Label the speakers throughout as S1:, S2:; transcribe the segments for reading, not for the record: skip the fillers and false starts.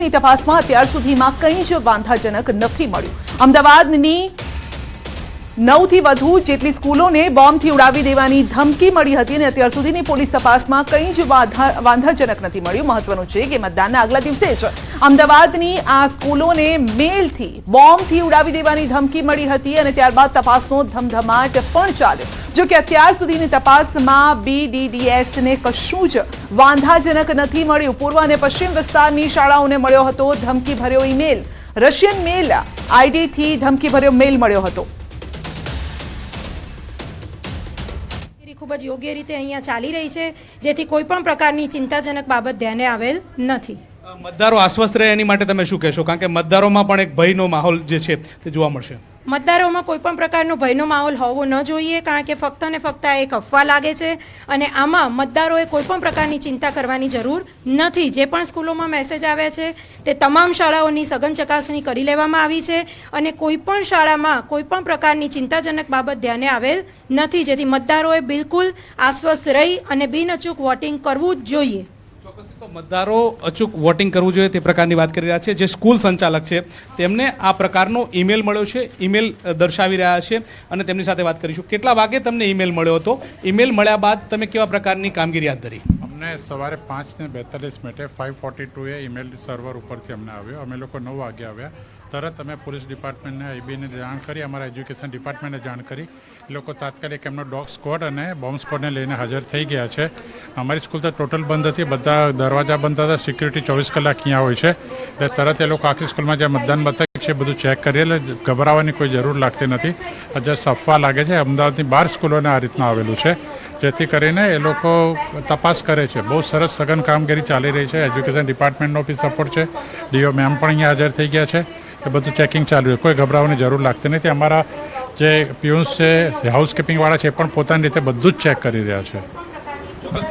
S1: તપાસમાં અત્યાર સુધીમાં કંઈ જ વાંધાજનક નથી મળ્યું। અમદાવાદની 9 થી વધુ જેટલી સ્કૂલોને બોમ્બથી ઉડાવી દેવાની ધમકી મળી હતી અને અત્યાર સુધીની પોલીસ તપાસમાં કંઈ જ વાંધાજનક નથી મળ્યું। મહત્વનું છે કે મતદાનના આગલા દિવસે જ અમદાવાદની આ સ્કૂલોને મેલથી બોમ્બથી ઉડાવી દેવાની ધમકી મળી હતી અને ત્યારબાદ તપાસનો ધમધમાટ પણ ચાલ્યો। જો કે અત્યાર સુધીની તપાસમાં BDDSને કશું જ વાંધાજનક નથી મળ્યું। પૂર્વ અને પશ્ચિમ વિસ્તારની શાળાઓને મળ્યો હતો ધમકીભર્યો ઈમેલ। રશિયન મેલ આઈડીથી ધમકીભર્યો મેલ મળ્યો હતો।
S2: ખૂબ જ યોગ્ય રીતે અહીંયા ચાલી રહી છે, જેથી કોઈ પણ પ્રકારની ચિંતાજનક બાબત ધ્યાને આવેલ નથી।
S3: મતદારો આશ્વસ્ત રહે એની માટે તમે શું કહેશો? કારણ કે મતદારોમાં પણ એક ભયનો માહોલ જે છે તે જોવા મળશે।
S2: મતદારોમાં કોઈ પણ પ્રકારનો ભયનો માહોલ હોવો ન જોઈએ, કારણ કે ફક્ત ને ફક્ત આ એક અફવા લાગે છે અને આમાં મતદારોએ કોઈ પણ પ્રકારની ચિંતા કરવાની જરૂર નથી। જે પણ સ્કૂલોમાં મેસેજ આવ્યા છે તે તમામ શાળાઓની સઘન ચકાસણી કરી લેવામાં આવી છે અને કોઈ પણ શાળામાં કોઈ પણ પ્રકારની ચિંતાજનક બાબત ધ્યાને આવેલ નથી, જેથી મતદારોએ બિલકુલ આશ્વસ્ત રહી અને બિનઅચૂક વોટિંગ કરવું જ જોઈએ।
S3: તો મતદારો અચૂક વોટિંગ કરવું જોઈએ તે પ્રકારની વાત કરી રહ્યા છે। જે સ્કૂલ સંચાલક છે તેમને આ પ્રકારનો ઈમેલ મળ્યો છે, ઈમેલ દર્શાવી રહ્યા છે અને તેમની સાથે વાત કરીશું। કેટલા વાગે તમને ઈમેલ મળ્યો હતો? ઈમેલ મળ્યા બાદ તમે કેવા પ્રકારની કામગીરી હાથ ધરી?
S4: અમને સવારે 5:42 5:42 ઈમેલ સર્વર ઉપરથી અમને આવ્યો। અમે લોકો 9 વાગે આવ્યા। તરત અમે પોલીસ ડિપાર્ટમેન્ટને આઈબીને જાણ કરી, અમારા એજ્યુકેશન ડિપાર્ટમેન્ટને જાણ કરી। એ લોકો તાત્કાલિક એમનો ડોગ સ્ક્વોડ અને બોમ્બ સ્ક્વોડને લઈને હાજર થઈ ગયા છે। અમારી સ્કૂલ તો ટોટલ બંધ હતી, બધા દરવાજા બંધ હતા, સિક્યુરિટી 24 કલાક અહીંયા હોય છે। એટલે તરત એ લોકો આખી સ્કૂલમાં જે મતદાન મથક છે બધું ચેક કરી, એટલે ગભરાવાની કોઈ જરૂર લાગતી નથી। જસ્ટ અફવા લાગે છે। અમદાવાદની 12 સ્કૂલોને આ રીતના આવેલું છે, જેથી કરીને એ લોકો તપાસ કરે છે। બહુ સરસ સઘન કામગીરી ચાલી રહી છે। એજ્યુકેશન ડિપાર્ટમેન્ટનો બી સપોર્ટ છે, ડીઓ મેમ પણ અહીંયા હાજર થઈ ગયા છે। એ બધું ચેકિંગ ચાલુ છે, કોઈ ગભરાવાની જરૂર લાગતી નથી। અમારા જે પ્યુન્સ છે, હાઉસકીપિંગવાળા છે, એ પણ પોતાની રીતે બધું જ ચેક કરી રહ્યા છે।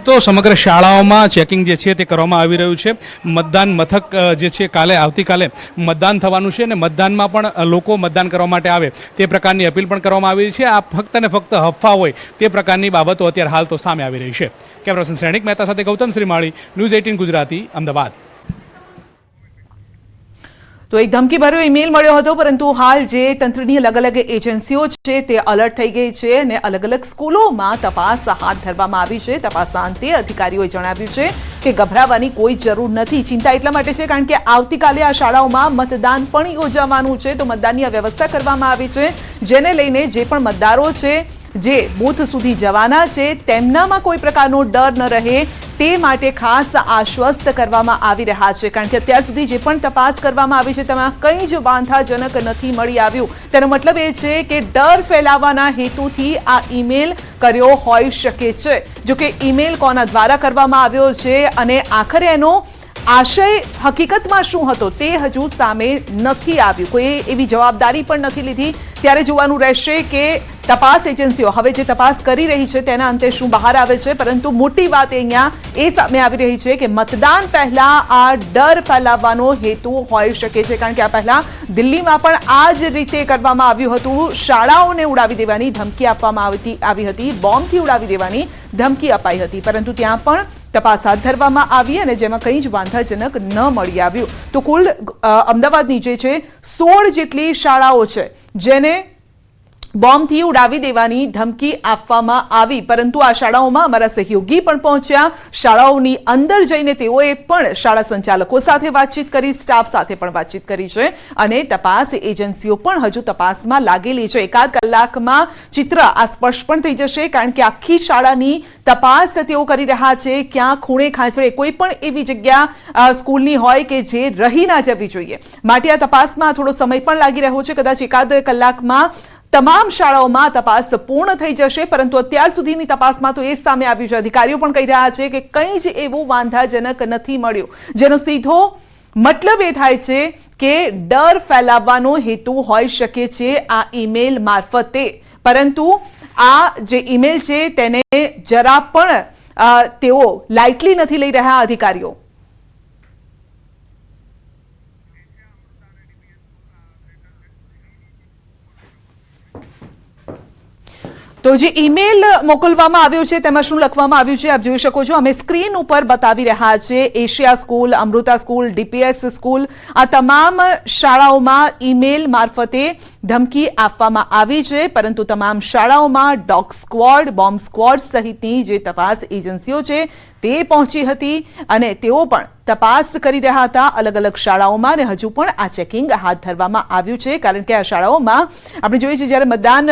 S3: તો સમગ્ર શાળાઓમાં ચેકિંગ જે છે તે કરવામાં આવી રહ્યું છે। મતદાન મથક જે છે આવતીકાલે મતદાન થવાનું છે અને મતદાનમાં પણ લોકો મતદાન કરવા માટે આવે તે પ્રકારની અપીલ પણ કરવામાં આવી છે। આ ફક્ત ને ફક્ત અફવા હોય તે પ્રકારની બાબતો અત્યારે હાલ તો સામે આવી રહી છે। કેમેરા પર્સન શ્રેણિક મહેતા સાથે ગૌતમ શ્રીમાળી, ન્યૂઝ 18 ગુજરાતી, અમદાવાદ।
S1: તો એક ધમકીભર્યો ઈમેલ મળ્યો હતો, પરંતુ હાલ જે તંત્રની અલગ અલગ એજન્સીઓ છે તે અલર્ટ થઈ ગઈ છે અને અલગ અલગ સ્કૂલોમાં તપાસ હાથ ધરવામાં આવી છે। તપાસના અંતે અધિકારીઓએ જણાવ્યું છે કે ગભરાવાની કોઈ જરૂર નથી। ચિંતા એટલા માટે છે કારણ કે આવતીકાલે આ શાળાઓમાં મતદાન પણ યોજાવાનું છે, તો મતદાનની વ્યવસ્થા કરવામાં આવી છે, જેને લઈને જે પણ મતદારો છે જે બૂથ સુધી જવાના છે તેમનામાં કોઈ પ્રકારનો ડર ન રહે તે માટે ખાસ આશ્વસ્ત કરવામાં આવી રહ્યા છે। કારણ કે અત્યાર સુધી જે પણ તપાસ કરવામાં આવી છે તેમાં કંઈ જ વાંધાજનક નથી મળી આવ્યું। તેનો મતલબ એ છે કે ડર ફેલાવવાના હેતુથી આ ઈમેલ કર્યો હોઈ શકે છે। જો કે ઈમેલ કોના દ્વારા કરવામાં આવ્યો છે અને આખરે એનો આશય હકીકતમાં શું હતો તે હજુ સામે નથી આવ્યું। કોઈ એવી જવાબદારી પણ નથી લીધી। ત્યારે જોવાનું રહેશે કે તપાસ એજન્સીઓ હવે જે તપાસ કરી રહી છે તેના અંતે શું બહાર આવે છે। પરંતુ મોટી વાત અહીંયા એ સામે આવી રહી છે કે મતદાન પહેલા આ ડર ફેલાવવાનો હેતુ હોઈ શકે છે, કારણ કે આ પહેલા દિલ્હીમાં પણ આ જ રીતે કરવામાં આવ્યું હતું। શાળાઓને ઉડાવી દેવાની ધમકી આપવામાં આવી હતી, બોમ્બથી ઉડાવી દેવાની ધમકી અપાઈ હતી, પરંતુ ત્યાં પણ તપાસ હાથ ધરવામાં આવી અને જેમાં કંઈ જ વાંધાજનક ન મળી આવ્યું। તો કુલ અમદાવાદની જે છે 16 જેટલી શાળાઓ છે જેને બોમ્બથી ઉડાવી દેવાની ધમકી આપવામાં આવી, પરંતુ આ શાળાઓમાં અમારા સહયોગી પણ પહોંચ્યા। શાળાઓની અંદર જઈને તેઓએ પણ શાળા સંચાલકો સાથે વાતચીત કરી, સ્ટાફ સાથે પણ વાતચીત કરી છે અને તપાસ એજન્સીઓ પણ હજુ તપાસમાં લાગેલી છે। એકાદ કલાકમાં ચિત્ર આ સ્પષ્ટ પણ થઈ જશે, કારણ કે આખી શાળાની તપાસ તેઓ કરી રહ્યા છે। ક્યાં ખૂણે ખાંચરે કોઈ પણ એવી જગ્યા સ્કૂલની હોય કે જે રહી ના જવી જોઈએ, માટે આ તપાસમાં થોડો સમય પણ લાગી રહ્યો છે। કદાચ એકાદ કલાકમાં તમામ શાળાઓમાં તપાસ પૂર્ણ થઈ જશે, પરંતુ અત્યાર સુધીની તપાસમાં તો એ સામે આવ્યું છે, અધિકારીઓ પણ કહી રહ્યા છે કે કંઈ જ એવું વાંધાજનક નથી મળ્યું, જેનો સીધો મતલબ એ થાય છે કે ડર ફેલાવવાનો હેતુ હોઈ શકે છે આ ઈમેલ મારફતે। પરંતુ આ જે ઈમેલ છે તેને જરા પણ તેઓ લાઇટલી નથી લઈ રહ્યા અધિકારીઓ। તો જે ઈમેલ મોકલવામાં આવ્યો છે તેમાં શું લખવામાં આવ્યું છે આપ જોઈ શકો છો. અમે સ્ક્રીન ઉપર બતાવી રહ્યા છે. Asia school, Amrita school, DPS school, આ તમામ શાળાઓમાં ઈમેલ મારફતે ધમકી આપવામાં આવી છે. પરંતુ તમામ શાળાઓમાં ડોગ સ્ક્વોડ, બોમ્બ સ્ક્વોડ સહિતની જે તપાસ એજન્સીઓ છે તે પહોંચી હતી અને તેઓ પણ તપાસ કરી રહ્યા હતા અલગ અલગ શાળાઓમાં, અને હજુ પણ આ ચેકિંગ હાથ ધરવામાં આવ્યું છે. કારણ કે આ શાળાઓમાં આપણે જોઈએ છીએ જ્યારે મતદાન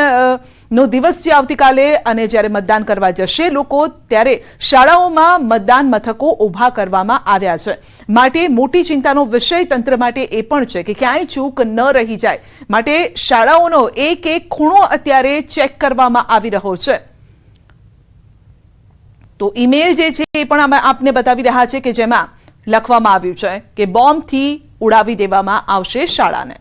S1: નો દિવસ છે આવતીકાલે, અને જ્યારે મતદાન કરવા જશે લોકો ત્યારે શાળાઓમાં મતદાન મથકો ઊભા કરવામાં આવ્યા છે. માટે મોટી ચિંતાનો વિષય તંત્ર માટે એ પણ છે કે ક્યાંય ચૂક ન રહી જાય. માટે શાળાઓનો એક એક ખૂણો અત્યારે ચેક કરવામાં આવી રહ્યો છે. તો ઈમેલ જે છે એ પણ અમે આપને બતાવી રહ્યા છે કે જેમાં લખવામાં આવ્યું છે કે બોમ્બથી ઉડાવી દેવામાં આવશે શાળાને.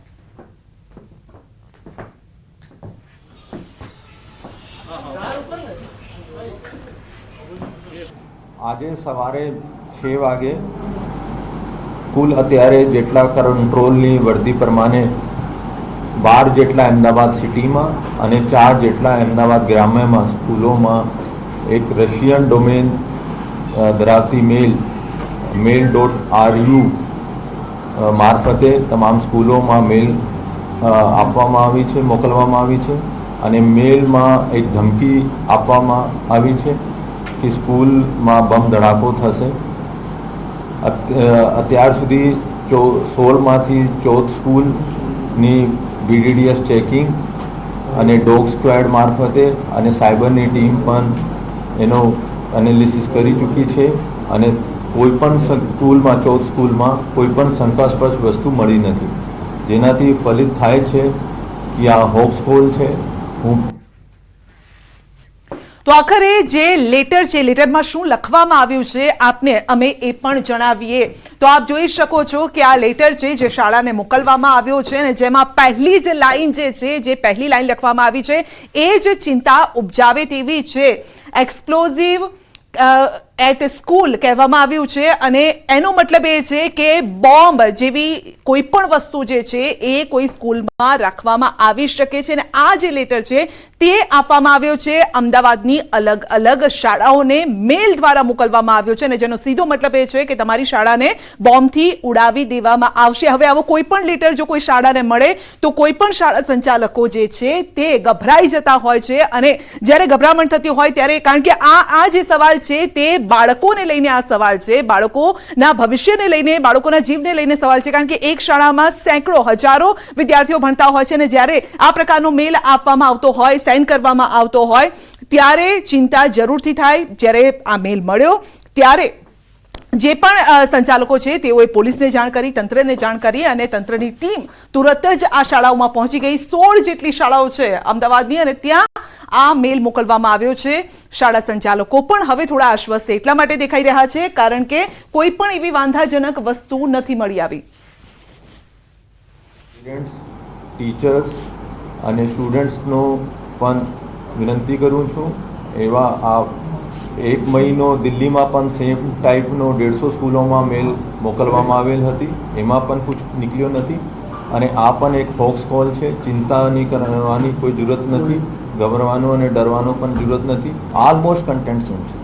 S5: આજે સવારે 6 વાગે કુલ અત્યારે જેટલા કંટ્રોલની વર્દી પ્રમાણે 12 જેટલા અમદાવાદ સિટીમાં અને 4 જેટલા અમદાવાદ ગ્રામ્યમાં સ્કૂલોમાં એક રશિયન ડોમેન ધરાવતી mail.ru મારફતે તમામ સ્કૂલોમાં મેલ આપવામાં આવી છે, મોકલવામાં આવી છે. અને મેલમાં એક ધમકી આપવામાં આવી છે કે સ્કૂલમાં બમ ધડાકો થશે. અત્યાર સુધી 16માંથી 14 સ્કૂલની BDDS ચેકિંગ અને ડોગ સ્ક્વોડ મારફતે અને સાયબરની ટીમ પણ એનો એનાલિસિસ કરી ચૂકી છે. અને કોઈપણ સ્કૂલમાં 14 સ્કૂલમાં કોઈપણ શંકાસ્પદ વસ્તુ મળી નથી, જેનાથી ફલિત થાય છે કે આ હોક્સ કોલ છે.
S1: તો આખરે જે લેટર છે, લેટરમાં શું લખવામાં આવ્યું છે આપને અમે એ પણ જણાવીએ. તો આપ જોઈ શકો છો કે આ લેટર છે જે શાળાને મોકલવામાં આવ્યો છે, અને જેમાં પહેલી જ લાઈન જે છે, જે પહેલી લાઈન લખવામાં આવી છે એ જ ચિંતા ઉપજાવે તેવી છે. એક્સપ્લોઝિવ એટ સ્કૂલ કહેવામાં આવ્યું છે, અને એનો મતલબ એ છે કે બોમ્બ જેવી કોઈ પણ વસ્તુ જે છે એ કોઈ સ્કૂલમાં રાખવામાં આવી શકે છે. અને આ જે લેટર છે તે આપવામાં આવ્યો છે અમદાવાદની અલગ અલગ શાળાઓને મેલ દ્વારા મોકલવામાં આવ્યો છે, અને જેનો સીધો મતલબ એ છે કે તમારી શાળાને બોમ્બથી ઉડાવી દેવામાં આવશે. હવે આવો કોઈ પણ લેટર જો કોઈ શાળાને મળે તો કોઈ પણ શાળા સંચાલકો જે છે તે ગભરાઈ જતા હોય છે. અને જ્યારે ગભરામણ થતી હોય ત્યારે, કારણ કે આ જે સવાલ છે તે બાળકોને લઈને આ સવાલ છે, બાળકોના ભવિષ્યને લઈને, બાળકોના જીવને લઈને સવાલ છે. કારણ કે એક શાળામાં સેંકડો, હજારો વિદ્યાર્થીઓ ભણતા હોય છે, અને જ્યારે આ પ્રકારનો મેલ આપવામાં આવતો હોય, સેન્ડ કરવામાં આવતો હોય, ત્યારે ચિંતા જરૂરથી થાય. જ્યારે આ મેલ મળ્યો ત્યારે જે પણ સંચાલકો છે તેઓએ પોલીસને જાણ કરી, તંત્રને જાણ કરી, અને તંત્રની ટીમ તુરત જ આ શાળાઓમાં પહોંચી ગઈ. 16 જેટલી શાળાઓ છે અમદાવાદની, અને ત્યાં આ મેલ મોકલવામાં આવ્યો છે. શાળા સંચાલકો પણ હવે થોડા આશ્વસ્ત એટલા માટે દેખાઈ રહ્યા છે કારણ કે કોઈ પણ એવી વાંધાજનક વસ્તુ નથી મળી આવી.
S5: ટીચર્સ અને સ્ટુડન્ટ્સનો પણ વિનંતી કરું છું, એવા આ 1 મહિનો દિલ્હીમાં પણ સેમ ટાઈપનો 150 સ્કૂલોમાં મેલ મોકલવામાં આવેલ હતી, એમાં પણ कुछ નીકળ્યો નથી. અને આ પણ એક હોક્સ કોલ છે. ચિંતા નહીં કરવાની કોઈ જરૂરત નથી, ગભરાવાનું અને ડરવાનું પણ જરૂરત નથી. ઓલમોસ્ટ કન્ટેન્ટ છે.